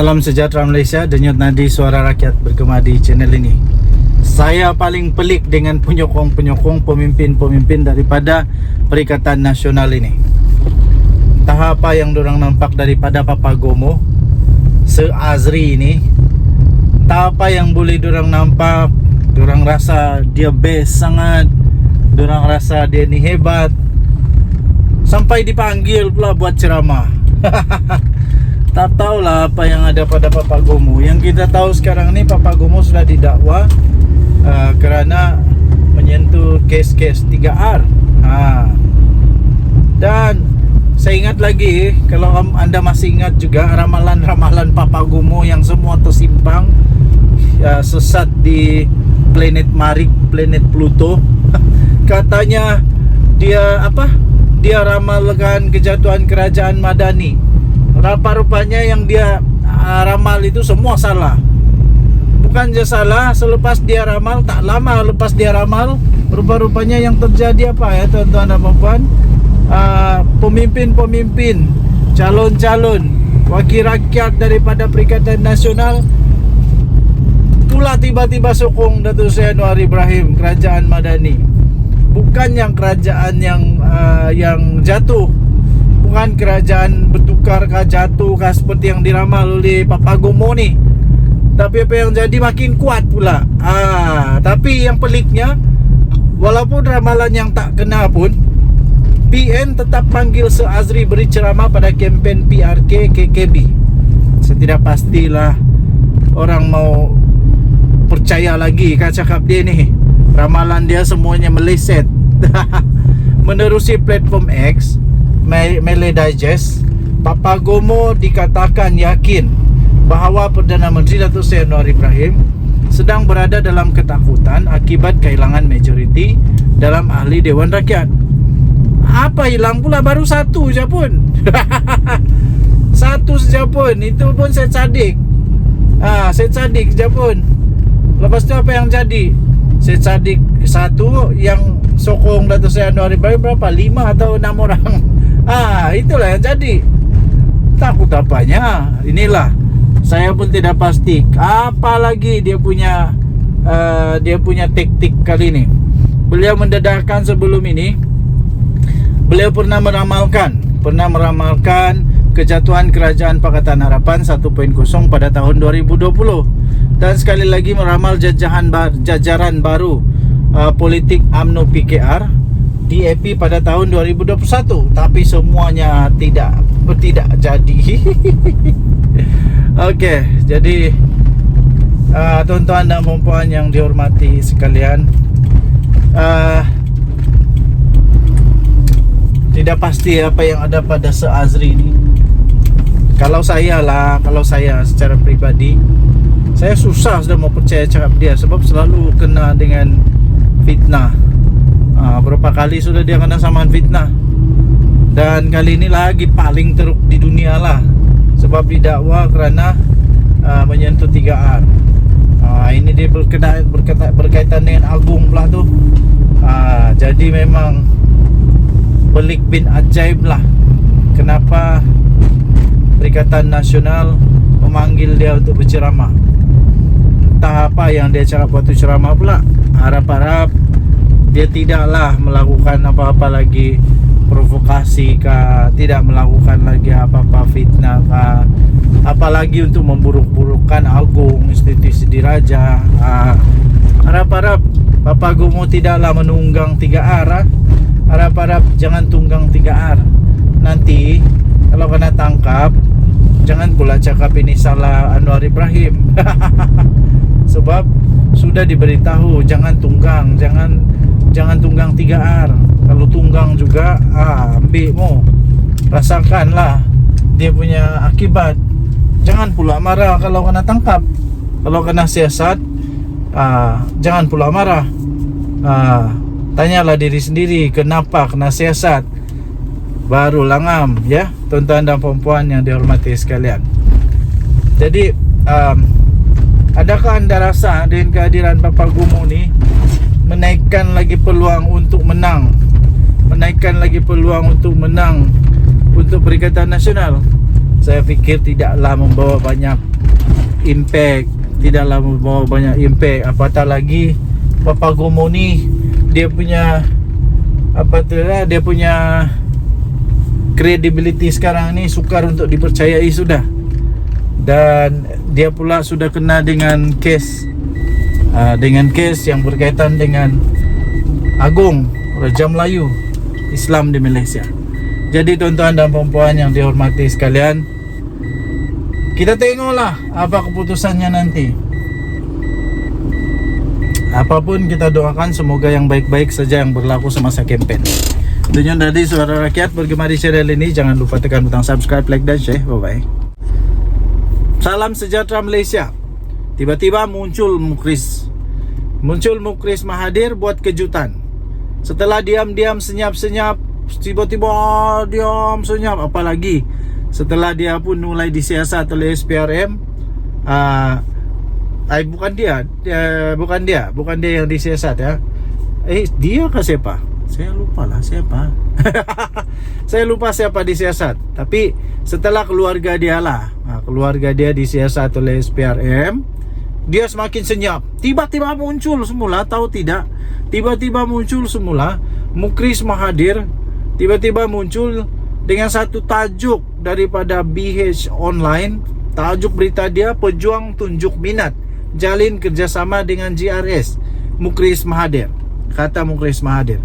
Salam sejahtera Malaysia, Denyut Nadi Suara Rakyat bergema di channel ini. Saya paling pelik dengan penyokong-penyokong pemimpin-pemimpin daripada Perikatan Nasional ini. Entah apa yang dorang nampak daripada Papagomo Se-Azri ini. Entah apa yang boleh dorang nampak. Dorang rasa dia best sangat. Dorang rasa dia ni hebat. Sampai dipanggil pula buat ceramah. Tak tahulah apa yang ada pada Papagomo. Yang kita tahu sekarang ni Papagomo sudah didakwa kerana menyentuh kes-kes 3R. Dan saya ingat lagi, kalau anda masih ingat juga ramalan-ramalan Papagomo yang semua tersimpang, sesat di planet Marik, planet Pluto. Katanya dia dia ramalkan kejatuhan kerajaan Madani. Rupa-rupanya yang dia ramal itu semua salah. Bukan je salah, selepas dia ramal, tak lama lepas dia ramal, rupa-rupanya yang terjadi apa ya tuan-tuan dan puan-puan, pemimpin-pemimpin, calon-calon wakil rakyat daripada Perikatan Nasional pula tiba-tiba sokong Datuk Seri Anwar Ibrahim, kerajaan Madani. Bukan yang kerajaan yang jatuh, bukan kerajaan bertukar kah, jatuh kah seperti yang diramal oleh Papagomo ni. Tapi apa yang jadi makin kuat pula. Tapi yang peliknya, walaupun ramalan yang tak kena pun, PN tetap panggil Se-Azri beri ceramah pada kempen PRK KKB. Saya tidak pastilah orang mau percaya lagi kah cakap dia ni. Ramalan dia semuanya meleset. Menerusi platform X, Malay Digest, Papagomo dikatakan yakin bahawa Perdana Menteri Datuk Seri Anwar Ibrahim sedang berada dalam ketakutan akibat kehilangan majoriti dalam Ahli Dewan Rakyat. Apa hilang pula? Baru satu je pun. Satu saja pun. Itu pun Syed Saddiq. Syed Saddiq je pun. Lepas tu apa yang jadi? Syed Saddiq satu, yang sokong Datuk Seri Anwar Ibrahim berapa? 5 atau 6 orang. Itulah yang jadi. Takut apanya? Inilah, saya pun tidak pasti apa lagi dia punya taktik kali ini. Beliau mendedahkan sebelum ini, beliau pernah meramalkan kejatuhan kerajaan Pakatan Harapan 1.0 pada tahun 2020, dan sekali lagi meramal jajaran baru politik UMNO PKR DAP pada tahun 2021. Tapi semuanya tidak jadi. Okey, jadi tuan-tuan dan puan-puan yang dihormati sekalian, tidak pasti apa yang ada pada Se-Azri ini. Kalau saya secara peribadi, saya susah sudah mau percaya cakap dia, sebab selalu kena dengan fitnah. Berapa kali sudah dia kena saman fitnah, dan kali ini lagi paling teruk di dunia lah, sebab didakwa kerana menyentuh 3R. Ini dia berkaitan dengan Agung pula tu. Jadi memang pelik bin ajaib lah, kenapa Perikatan Nasional memanggil dia untuk berceramah. Entah apa yang dia cakap waktu ceramah pula. Harap-harap dia tidaklah melakukan apa-apa lagi provokasi kah, tidak melakukan lagi apa-apa fitnah kah, apalagi untuk memburuk-burukkan Agung, institusi diraja. Harap-harap Papagomo tidaklah menunggang 3R. Harap-harap jangan tunggang 3R. Nanti kalau kena tangkap, jangan pula cakap ini salah Anwar Ibrahim. Sebab sudah diberitahu jangan tunggang, jangan tunggang 3R. Kalau tunggang juga, ambil mo, rasakanlah dia punya akibat. Jangan pula marah kalau kena tangkap. Kalau kena siasat, jangan pula marah. Tanyalah diri sendiri kenapa kena siasat, baru langam, ya tuan-tuan dan puan-puan yang dihormati sekalian. Jadi adakah anda rasa dengan kehadiran Papagomo ni menaikkan lagi peluang untuk menang, untuk Perikatan Nasional? saya pikir tidaklah membawa banyak impact, apatah lagi Papa Gomo ni dia punya dia punya credibility sekarang ni sukar untuk dipercayai sudah. Dan dia pula sudah kena dengan kes yang berkaitan dengan Agung Raja Melayu Islam di Malaysia. Jadi tuan-tuan dan puan-puan yang dihormati sekalian, kita tengoklah apa keputusannya nanti. Apapun kita doakan semoga yang baik-baik saja yang berlaku semasa kempen. Tunjuk dari Suara Rakyat bergema di channel ini. Jangan lupa tekan butang subscribe, like dan share. Bye-bye. Salam sejahtera Malaysia. Tiba-tiba muncul Mukris Mahathir buat kejutan. Setelah diam-diam senyap-senyap, tiba-tiba diam senyap. Apalagi setelah dia pun mulai disiasat oleh SPRM. Bukan dia yang disiasat ya. Dia ke siapa? Saya lupa lah siapa. Saya lupa siapa disiasat. Tapi setelah keluarga dia lah, keluarga dia disiasat oleh SPRM, dia semakin senyap. Tiba-tiba muncul semula, tahu tidak? Tiba-tiba muncul semula Mukris Mahathir, tiba-tiba muncul dengan satu tajuk daripada BH Online. Tajuk berita dia, pejuang tunjuk minat jalin kerjasama dengan JRS Mukris Mahathir. Kata Mukris Mahathir,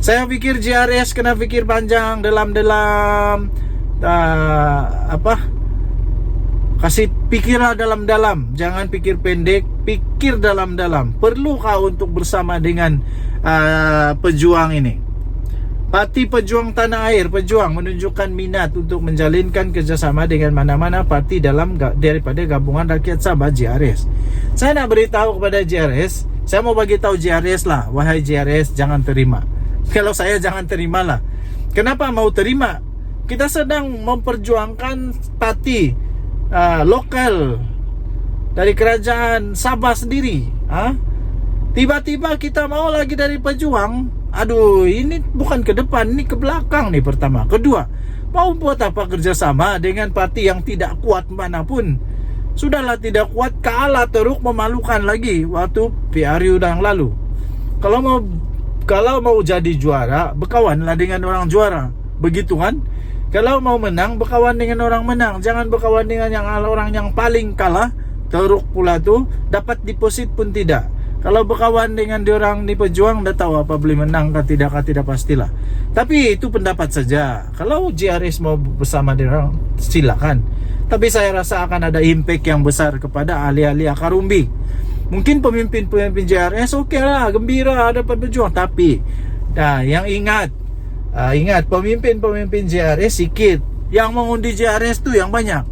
saya pikir JRS kena fikir panjang dalam-dalam, kasih pikirlah dalam-dalam, jangan pikir pendek, pikir dalam-dalam. Perlukah untuk bersama dengan pejuang ini? Parti Pejuang Tanah Air, Pejuang menunjukkan minat untuk menjalinkan kerjasama dengan mana-mana parti daripada Gabungan Rakyat Sabah JRS. Saya nak beritahu kepada JRS, saya mau bagi tahu JRS lah, wahai JRS, jangan terima. Kalau saya jangan terimalah. Kenapa mau terima? Kita sedang memperjuangkan parti lokal dari kerajaan Sabah sendiri. Tiba-tiba kita mau lagi dari Pejuang. Aduh, ini bukan ke depan, ini ke belakang nih pertama. Kedua, mau buat apa kerjasama dengan parti yang tidak kuat manapun? Sudahlah tidak kuat, kalah teruk, memalukan lagi waktu PRU yang lalu. Kalau mau jadi juara, berkawanlah dengan orang juara. Begitu kan? Kalau mau menang, berkawan dengan orang menang. Jangan berkawan dengan orang yang paling kalah. Teruk pula tu, dapat deposit pun tidak. Kalau berkawan dengan diorang di Pejuang, dah tahu apa boleh menang kah tidak pastilah. Tapi itu pendapat saja. Kalau JRS mau bersama diorang, silakan. Tapi saya rasa akan ada impact yang besar kepada ahli-ahli akar umbi. Mungkin pemimpin-pemimpin JRS okey lah, gembira dapat berjuang. Tapi yang ingat pemimpin-pemimpin JRS sikit, yang mengundi JRS tu yang banyak.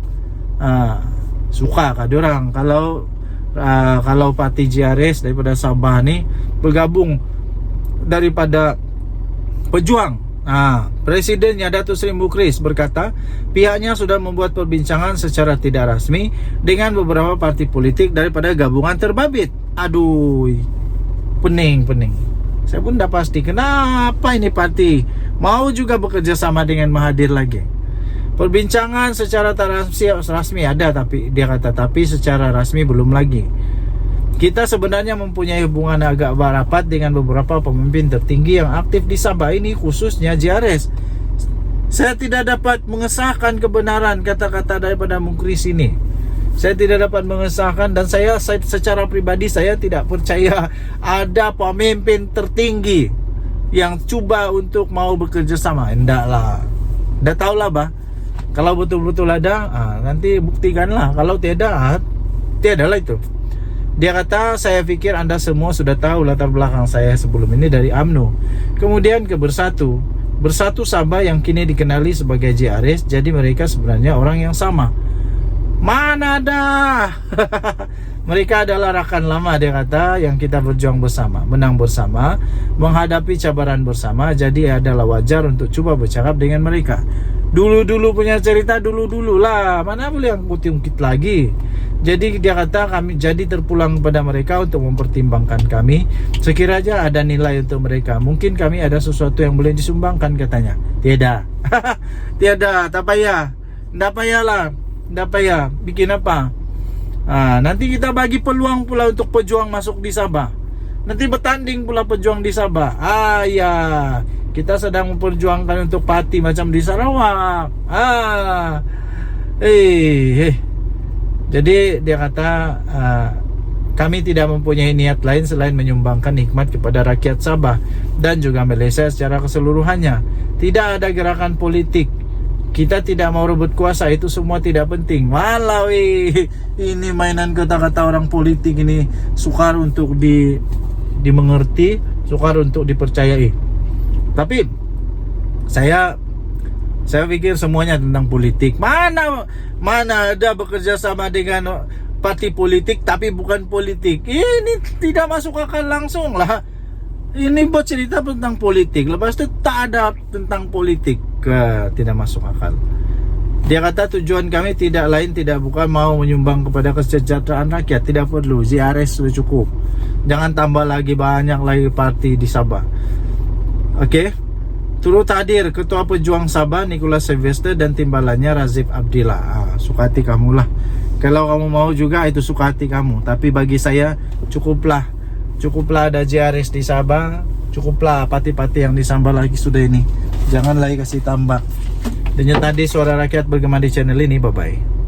Suka kah diorang kalau parti JRS daripada Sabah ni bergabung daripada Pejuang? Presidennya Datuk Seri Mukris berkata pihaknya sudah membuat perbincangan secara tidak rasmi dengan beberapa parti politik daripada gabungan terbabit. Aduh, pening. Saya pun dah pasti kenapa ini parti mau juga bekerja sama dengan Mahathir lagi. Perbincangan secara tak rasmi ada, tapi dia kata tapi secara rasmi belum lagi. Kita sebenarnya mempunyai hubungan agak rapat dengan beberapa pemimpin tertinggi yang aktif di Sabah ini, khususnya JRS. Saya tidak dapat mengesahkan kebenaran kata-kata daripada Mukris ini. Saya tidak dapat mengesahkan, dan saya secara pribadi saya tidak percaya ada pemimpin tertinggi yang cuba untuk mau bekerja sama. Hendaklah. Dah tahulah bah. Kalau betul-betul ada, nanti buktikanlah. Kalau tiada, tiadalah itu. Dia kata, saya pikir anda semua sudah tahu latar belakang saya sebelum ini dari UMNO. Kemudian ke Bersatu Sabah yang kini dikenali sebagai JRS. Jadi mereka sebenarnya orang yang sama. Mana ada? Mereka adalah rakan lama, dia kata, yang kita berjuang bersama, menang bersama, menghadapi cabaran bersama. Jadi adalah wajar untuk coba bercakap dengan mereka. Dulu-dulu punya cerita, dulu-dulu lah. Mana boleh yang ungkit lagi. Jadi dia kata kami jadi terpulang kepada mereka untuk mempertimbangkan kami. Sekiranya ada nilai untuk mereka, mungkin kami ada sesuatu yang boleh disumbangkan, katanya. Tiada. Tiada, tak payah. Nggak payahlah, nggak payah. Bikin apa? Nanti kita bagi peluang pula untuk pejuang masuk di Sabah. Nanti bertanding pula pejuang di Sabah. Ya, kita sedang memperjuangkan untuk parti macam di Sarawak. Jadi dia kata kami tidak mempunyai niat lain selain menyumbangkan nikmat kepada rakyat Sabah dan juga Malaysia secara keseluruhannya. Tidak ada gerakan politik. Kita tidak mau rebut kuasa, itu semua tidak penting. Walau ini mainan kata-kata orang politik ini sukar untuk dimengerti, sukar untuk dipercayai. Tapi saya pikir semuanya tentang politik. Mana ada bekerja sama dengan parti politik tapi bukan politik. Ini tidak masuk akal langsung lah. Ini buat cerita tentang politik, lepas itu tak ada tentang politik. Tidak masuk akal. Dia kata tujuan kami tidak lain tidak bukan mau menyumbang kepada kesejahteraan rakyat. Tidak perlu, ZRS sudah cukup. Jangan tambah lagi banyak lagi parti di Sabah. Oke. Turut hadir Ketua Pejuang Sabah Nicholas Sylvester dan timbalannya Razif Abdillah. Suka hati kamu lah. Kalau kamu mau juga itu suka hati kamu. Tapi bagi saya cukuplah ada JRS di Sabah. Cukuplah parti-parti yang disambal lagi sudah ini. Jangan lagi kasih tambah. Dan tadi suara rakyat bergema di channel ini. Bye bye.